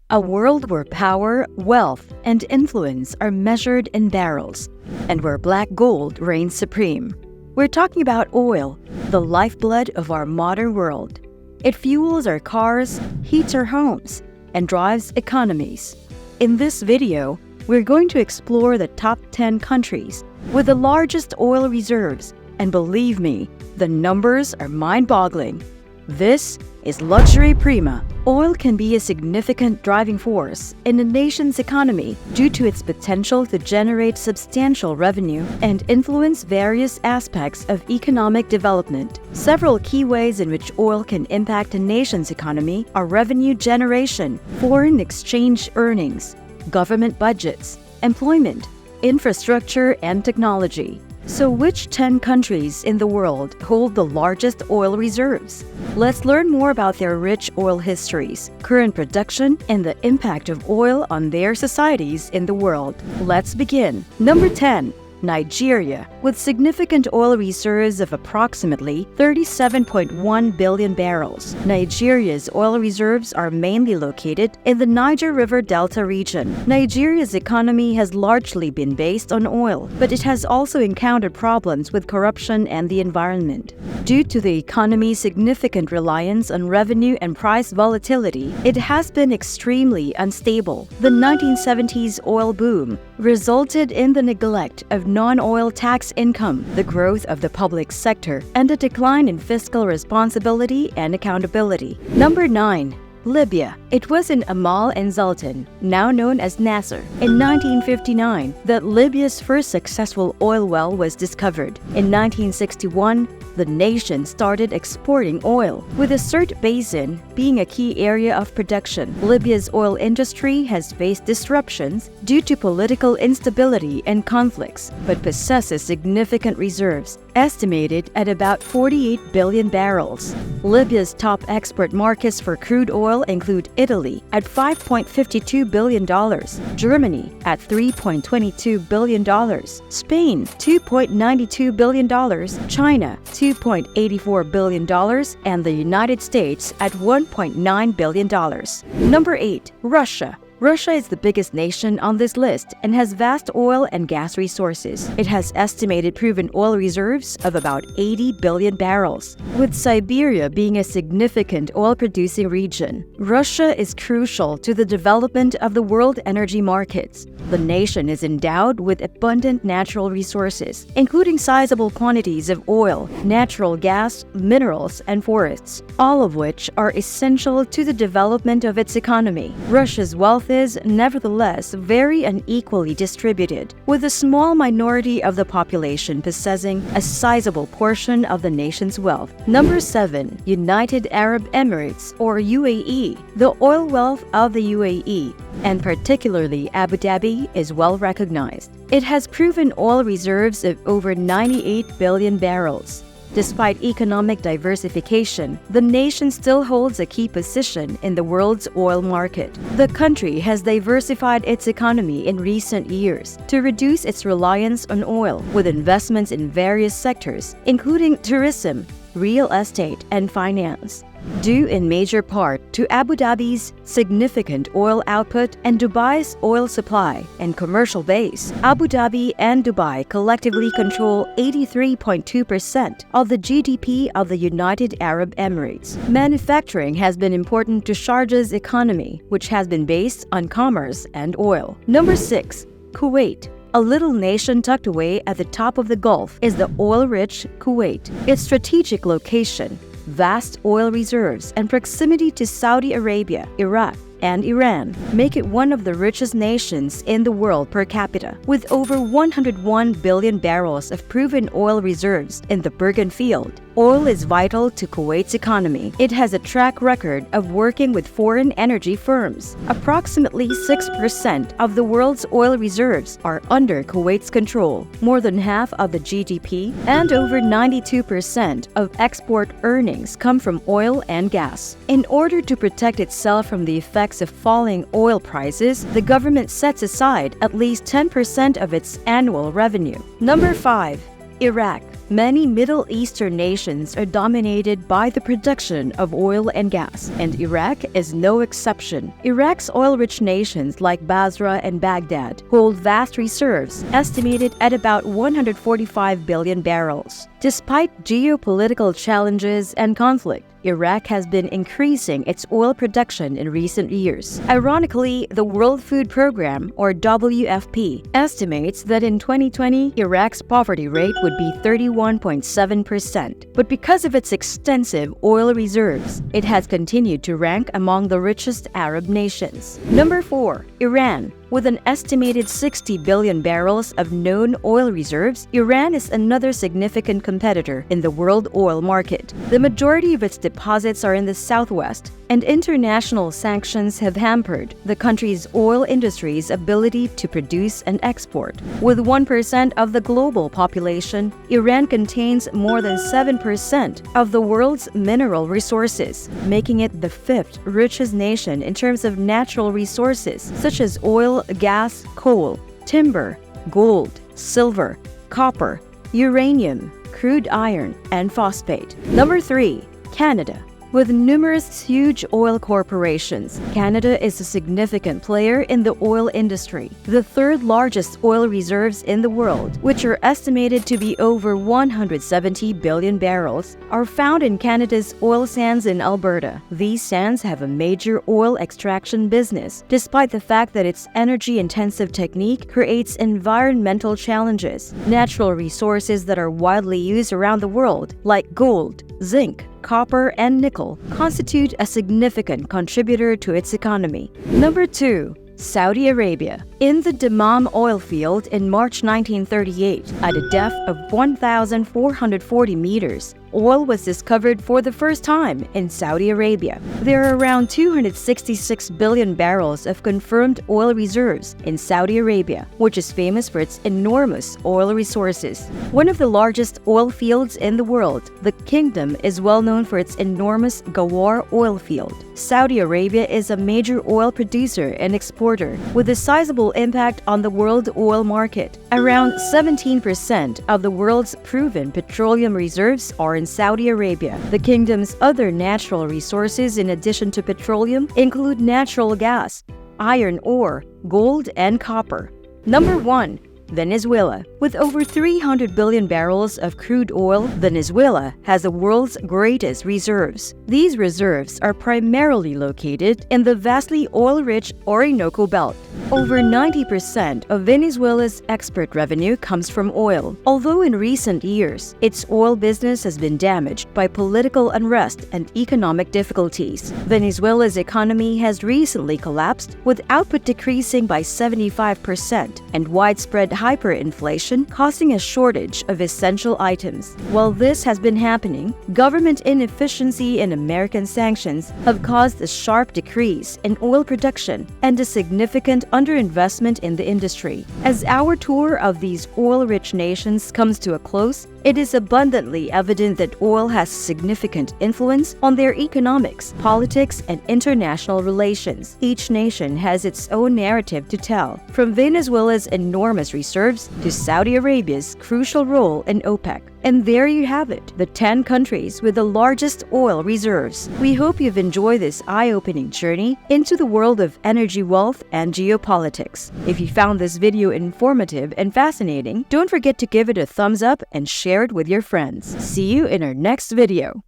A world where power, wealth, and influence are measured in barrels, and where black gold reigns supreme. We're talking about oil, the lifeblood of our modern world. It fuels our cars, heats our homes, and drives economies. In this video, we're going to explore the top 10 countries with the largest oil reserves, and believe me, the numbers are mind-boggling. This is Luxury Prima. Oil can be a significant driving force in a nation's economy due to its potential to generate substantial revenue and influence various aspects of economic development. Several key ways in which oil can impact a nation's economy are revenue generation, foreign exchange earnings, government budgets, employment, infrastructure, and technology. So which 10 countries in the world hold the largest oil reserves? Let's learn more about their rich oil histories, current production, and the impact of oil on their societies in the world. Let's begin. Number 10. Nigeria, with significant oil reserves of approximately 37.1 billion barrels. Nigeria's oil reserves are mainly located in the Niger River Delta region. Nigeria's economy has largely been based on oil, but it has also encountered problems with corruption and the environment. Due to the economy's significant reliance on revenue and price volatility, it has been extremely unstable. The 1970s oil boom resulted in the neglect of non-oil tax income, the growth of the public sector, and a decline in fiscal responsibility and accountability. Number 9. Libya. It was in Amal and Sultan, now known as Nasser, in 1959 that Libya's first successful oil well was discovered. In 1961, the nation started exporting oil, with the Sirte Basin being a key area of production. Libya's oil industry has faced disruptions due to political instability and conflicts, but possesses significant reserves, estimated at about 48 billion barrels. Libya's top export markets for crude oil include Italy at $5.52 billion, Germany at $3.22 billion, Spain $2.92 billion, China $2.84 billion, and the United States at $1.9 billion. Number 8. Russia. Russia is the biggest nation on this list and has vast oil and gas resources. It has estimated proven oil reserves of about 80 billion barrels. With Siberia being a significant oil-producing region, Russia is crucial to the development of the world energy markets. The nation is endowed with abundant natural resources, including sizable quantities of oil, natural gas, minerals, and forests, all of which are essential to the development of its economy. Russia's wealth is, nevertheless, very unequally distributed, with a small minority of the population possessing a sizable portion of the nation's wealth. Number 7. United Arab Emirates, or UAE. The oil wealth of the UAE, and particularly Abu Dhabi, is well recognized. It has proven oil reserves of over 98 billion barrels. Despite economic diversification, the nation still holds a key position in the world's oil market. The country has diversified its economy in recent years to reduce its reliance on oil, with investments in various sectors, including tourism, real estate, and finance. Due in major part to Abu Dhabi's significant oil output and Dubai's oil supply and commercial base, Abu Dhabi and Dubai collectively control 83.2% of the GDP of the United Arab Emirates. Manufacturing has been important to Sharjah's economy, which has been based on commerce and oil. Number 6. Kuwait. A little nation tucked away at the top of the Gulf is the oil-rich Kuwait. Its strategic location, vast oil reserves, and proximity to Saudi Arabia, Iraq, and Iran make it one of the richest nations in the world per capita. With over 101 billion barrels of proven oil reserves in the Burgan Field, oil is vital to Kuwait's economy. It has a track record of working with foreign energy firms. Approximately 6% of the world's oil reserves are under Kuwait's control, more than half of the GDP, and over 92% of export earnings come from oil and gas. In order to protect itself from the effects of falling oil prices, the government sets aside at least 10% of its annual revenue. Number 5. Iraq. Many Middle Eastern nations are dominated by the production of oil and gas, and Iraq is no exception. Iraq's oil-rich nations like Basra and Baghdad hold vast reserves, estimated at about 145 billion barrels. Despite geopolitical challenges and conflict, Iraq has been increasing its oil production in recent years. Ironically, the World Food Programme, or WFP, estimates that in 2020, Iraq's poverty rate would be 31.7%. But because of its extensive oil reserves, it has continued to rank among the richest Arab nations. Number 4. Iran. With an estimated 60 billion barrels of known oil reserves, Iran is another significant competitor in the world oil market. The majority of its deposits are in the southwest, and international sanctions have hampered the country's oil industry's ability to produce and export. With 1% of the global population, Iran contains more than 7% of the world's mineral resources, making it the 5th richest nation in terms of natural resources such as oil, gas, coal, timber, gold, silver, copper, uranium, crude iron, and phosphate. Number 3. Canada. With numerous huge oil corporations, Canada is a significant player in the oil industry. The third largest oil reserves in the world, which are estimated to be over 170 billion barrels, are found in Canada's oil sands in Alberta. These sands have a major oil extraction business, despite the fact that its energy-intensive technique creates environmental challenges. Natural resources that are widely used around the world, like gold, zinc, copper, and nickel, constitute a significant contributor to its economy. Number 2. Saudi Arabia. In the Dammam oil field in March 1938, at a depth of 1,440 meters, oil was discovered for the first time in Saudi Arabia. There are around 266 billion barrels of confirmed oil reserves in Saudi Arabia, which is famous for its enormous oil resources. One of the largest oil fields in the world, the kingdom is well known for its enormous Ghawar oil field. Saudi Arabia is a major oil producer and exporter, with a sizable impact on the world oil market. Around 17% of the world's proven petroleum reserves are in Saudi Arabia. The kingdom's other natural resources in addition to petroleum include natural gas, iron ore, gold, and copper. Number 1. Venezuela. With over 300 billion barrels of crude oil, Venezuela has the world's greatest reserves. These reserves are primarily located in the vastly oil-rich Orinoco Belt. Over 90% of Venezuela's export revenue comes from oil. Although in recent years, its oil business has been damaged by political unrest and economic difficulties, Venezuela's economy has recently collapsed, with output decreasing by 75% and widespread hyperinflation causing a shortage of essential items. While this has been happening, government inefficiency and American sanctions have caused a sharp decrease in oil production and a significant underinvestment in the industry. As our tour of these oil-rich nations comes to a close, it is abundantly evident that oil has significant influence on their economics, politics, and international relations. Each nation has its own narrative to tell, from Venezuela's enormous reserves to Saudi Arabia's crucial role in OPEC. And there you have it, the 10 countries with the largest oil reserves. We hope you've enjoyed this eye-opening journey into the world of energy wealth and geopolitics. If you found this video informative and fascinating, don't forget to give it a thumbs up and share it with your friends. See you in our next video.